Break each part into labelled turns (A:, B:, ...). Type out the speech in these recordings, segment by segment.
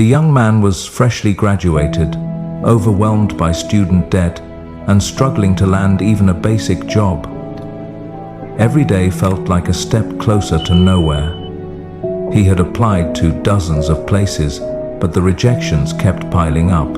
A: The young man was freshly graduated, overwhelmed by student debt, and struggling to land even a basic job. Every day felt like a step closer to nowhere. He had applied to dozens of places, but the rejections kept piling up.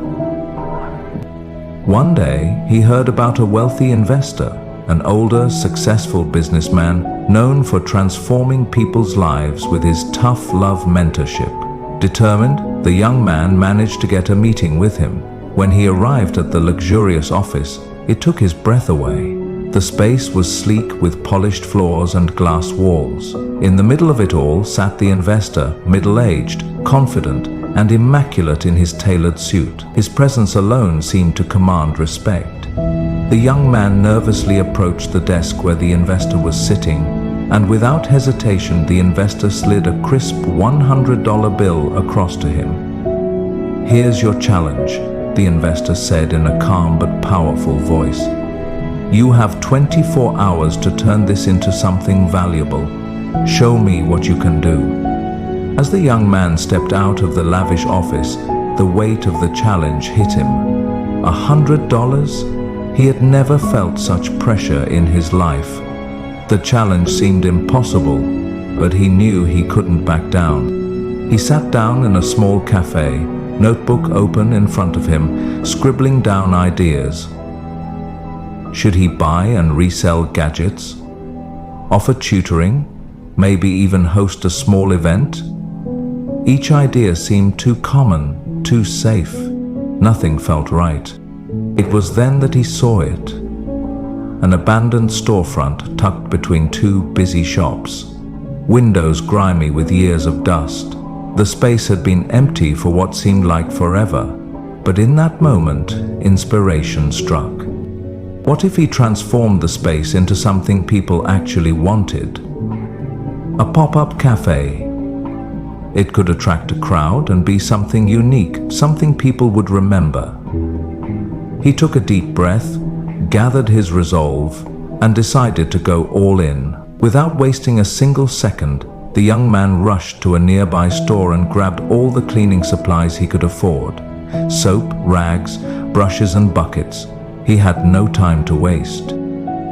A: One day, he heard about a wealthy investor, an older, successful businessman known for transforming people's lives with his tough love mentorship. Determined, the young man managed to get a meeting with him. When he arrived at the luxurious office, it took his breath away. The space was sleek with polished floors and glass walls. In the middle of it all sat the investor, middle-aged, confident, and immaculate in his tailored suit. His presence alone seemed to command respect. The young man nervously approached the desk where the investor was sitting, and without hesitation the investor slid a crisp $100 bill across to him. "Here's your challenge," the investor said in a calm but powerful voice. "You have 24 hours to turn this into something valuable. Show me what you can do." As the young man stepped out of the lavish office, the weight of the challenge hit him. $100? He had never felt such pressure in his life. The challenge seemed impossible, but he knew he couldn't back down. He sat down in a small cafe, notebook open in front of him, scribbling down ideas. Should he buy and resell gadgets? Offer tutoring? Maybe even host a small event? Each idea seemed too common, too safe. Nothing felt right. It was then that he saw it. An abandoned storefront tucked between two busy shops. Windows grimy with years of dust. The space had been empty for what seemed like forever. But in that moment, inspiration struck. What if he transformed the space into something people actually wanted? A pop-up cafe. It could attract a crowd and be something unique, something people would remember. He took a deep breath, gathered his resolve, and decided to go all in. Without wasting a single second, the young man rushed to a nearby store and grabbed all the cleaning supplies he could afford. Soap, rags, brushes, and buckets. He had no time to waste.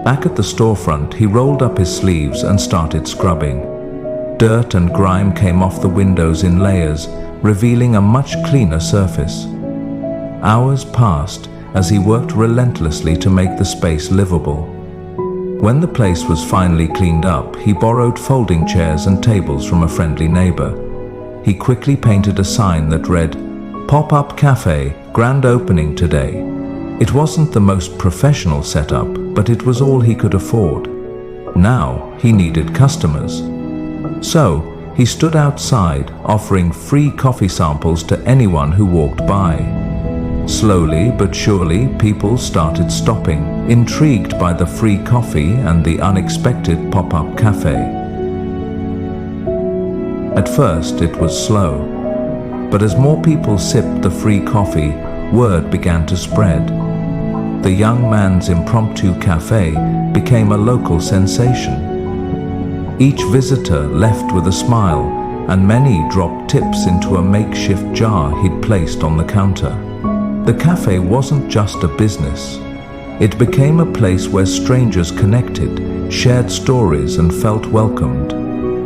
A: Back at the storefront, he rolled up his sleeves and started scrubbing. Dirt and grime came off the windows in layers, revealing a much cleaner surface. Hours passed as he worked relentlessly to make the space livable. When the place was finally cleaned up, he borrowed folding chairs and tables from a friendly neighbor. He quickly painted a sign that read, "Pop-up Cafe, grand opening today." It wasn't the most professional setup, but it was all he could afford. Now he needed customers. So he stood outside, offering free coffee samples to anyone who walked by. Slowly but surely, people started stopping, intrigued by the free coffee and the unexpected pop-up cafe. At first, it was slow, but as more people sipped the free coffee, word began to spread. The young man's impromptu cafe became a local sensation. Each visitor left with a smile, and many dropped tips into a makeshift jar he'd placed on the counter. The cafe wasn't just a business. It became a place where strangers connected, shared stories, and felt welcomed.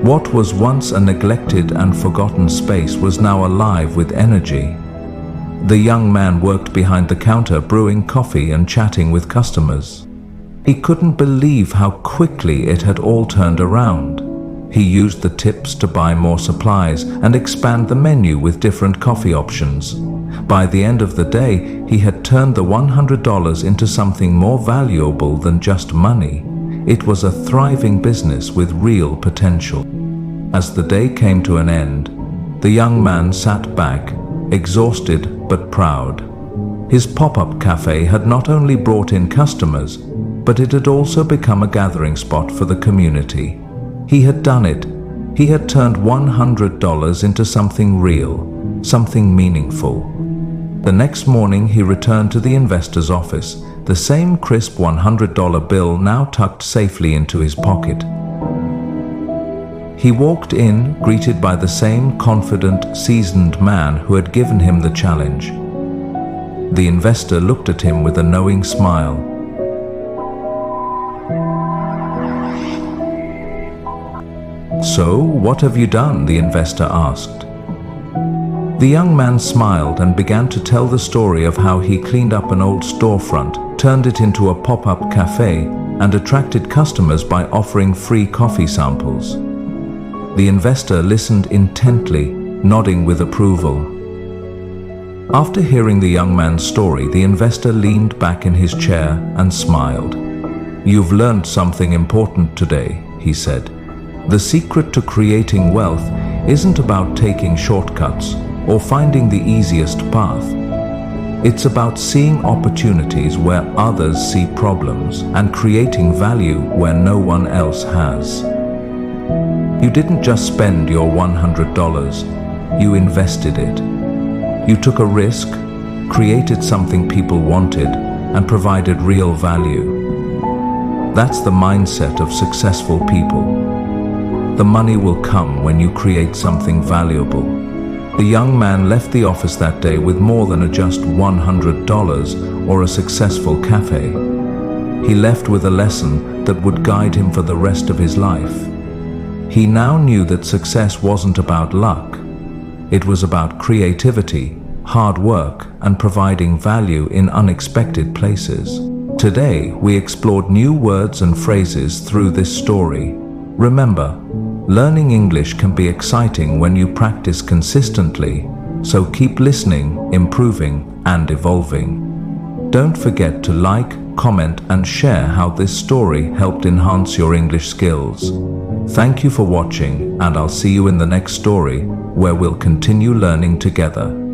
A: What was once a neglected and forgotten space was now alive with energy. The young man worked behind the counter, brewing coffee and chatting with customers. He couldn't believe how quickly it had all turned around. He used the tips to buy more supplies and expand the menu with different coffee options. By the end of the day, he had turned the $100 into something more valuable than just money. It was a thriving business with real potential. As the day came to an end, the young man sat back, exhausted but proud. His pop-up cafe had not only brought in customers, but it had also become a gathering spot for the community. He had done it. He had turned $100 into something real, something meaningful. The next morning, he returned to the investor's office, the same crisp $100 bill now tucked safely into his pocket. He walked in, greeted by the same confident, seasoned man who had given him the challenge. The investor looked at him with a knowing smile. "So, what have you done?" the investor asked. The young man smiled and began to tell the story of how he cleaned up an old storefront, turned it into a pop-up cafe, and attracted customers by offering free coffee samples. The investor listened intently, nodding with approval. After hearing the young man's story, the investor leaned back in his chair and smiled. "You've learned something important today," he said. "The secret to creating wealth isn't about taking shortcuts or finding the easiest path. It's about seeing opportunities where others see problems and creating value where no one else has." You didn't just spend your $100, you invested it. You took a risk, created something people wanted, and provided real value. That's the mindset of successful people. The money will come when you create something valuable. The young man left the office that day with more than just $100 or a successful cafe. He left with a lesson that would guide him for the rest of his life. He now knew that success wasn't about luck. It was about creativity, hard work, and providing value in unexpected places. Today, we explored new words and phrases through this story. Remember, learning English can be exciting when you practice consistently, so keep listening, improving, and evolving. Don't forget to like, comment, and share how this story helped enhance your English skills. Thank you for watching, and I'll see you in the next story, where we'll continue learning together.